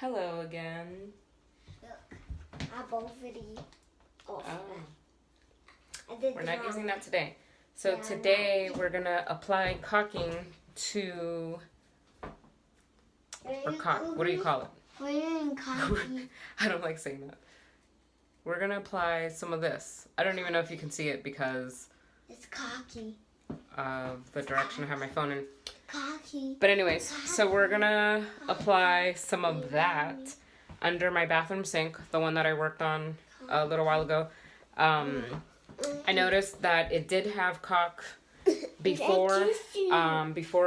Hello again. Look, I both video. Oh. We're not using that today. So today we're gonna apply caulking to, or caulk, what do you call it? We're doing caulking. I don't like saying that. We're gonna apply some of this. I don't even know if you can see it because It's caulking. of the direction I have my phone in. Caulking. But anyways, so we're gonna apply some of that under my bathroom sink, the one that I worked on a little while ago. I noticed that it did have caulk before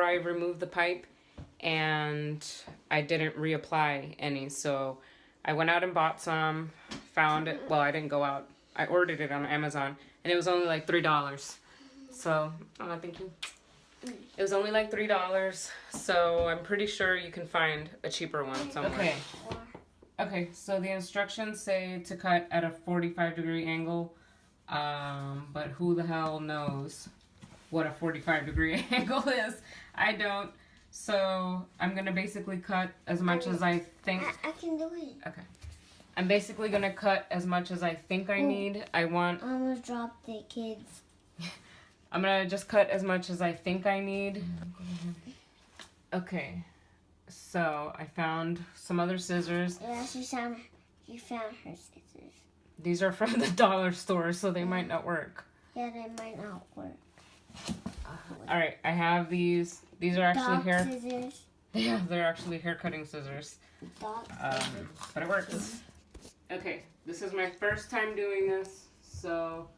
I removed the pipe, and I didn't reapply any. So I went out and bought some, found it. Well, I didn't go out. I ordered it on Amazon, and it was only like $3. So, thank you. It was only like $3, so I'm pretty sure you can find a cheaper one somewhere. Okay, so the instructions say to cut at a 45-degree angle, but who the hell knows what a 45-degree angle is? I don't. So I'm going to basically cut as much as I think. I can do it. Okay. I'm basically going to cut as much as I think I need. I'm going to drop the kids. I'm going to just cut as much as I think I need. Okay. So I found some other scissors. Yeah, you found her scissors. These are from the dollar store, so they might not work. Yeah, they might not work. Alright, I have these. These are actually hair scissors. Yeah, they're actually hair cutting scissors. Scissors. But it works. Okay, this is my first time doing this, so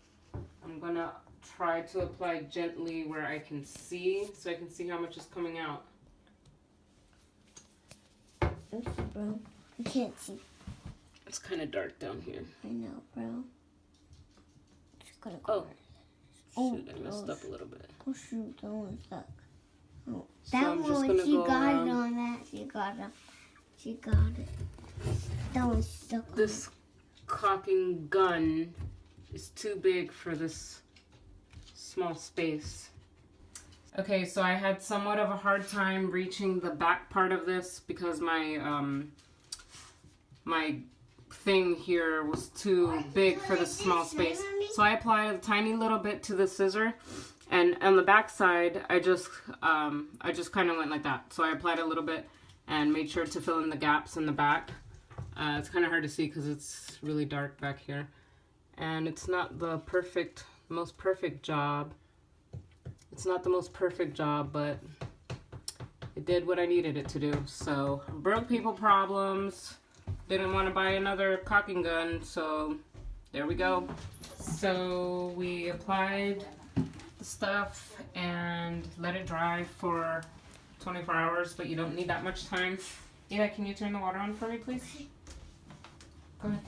I'm gonna try to apply gently where I can see, so I can see how much is coming out. Bro, I can't see. It's kind of dark down here. I know, bro. Just gotta go. Oh, shoot, I messed up a little bit. Oh shoot, that one's stuck. Oh, So that I'm just one, gonna she go got around. it on that. She got it. That one's stuck on This caulking gun is too big for this small space. Okay, so I had somewhat of a hard time reaching the back part of this because my my thing here was too big for this small space. So I applied a tiny little bit to the scissor, and on the back side, I just kind of went like that. So I applied a little bit and made sure to fill in the gaps in the back. It's kind of hard to see because it's really dark back here, and it's not the most perfect job. It's not the most perfect job, but it did what I needed it to do. So, broke people problems. Didn't want to buy another caulking gun, so there we go. So we applied the stuff and let it dry for 24 hours, but you don't need that much time. Eva, can you turn the water on for me, please? Go ahead.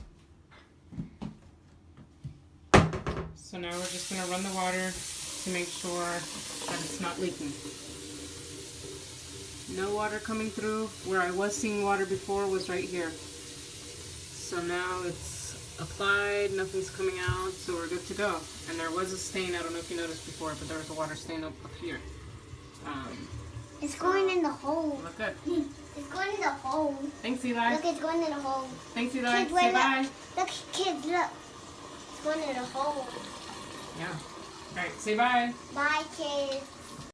So now we're just going to run the water to make sure that it's not leaking. No water coming through. Where I was seeing water before was right here. So now it's applied, nothing's coming out, so we're good to go. And there was a stain, I don't know if you noticed before, but there was a water stain up here. It's going in the hole. Look good. It's going in the hole. Thanks, Eli. Look, it's going in the hole. Thanks, Eli. Kids, say bye. Look, kids, look. It's going in the hole. Yeah. Alright, say bye. Bye, kids.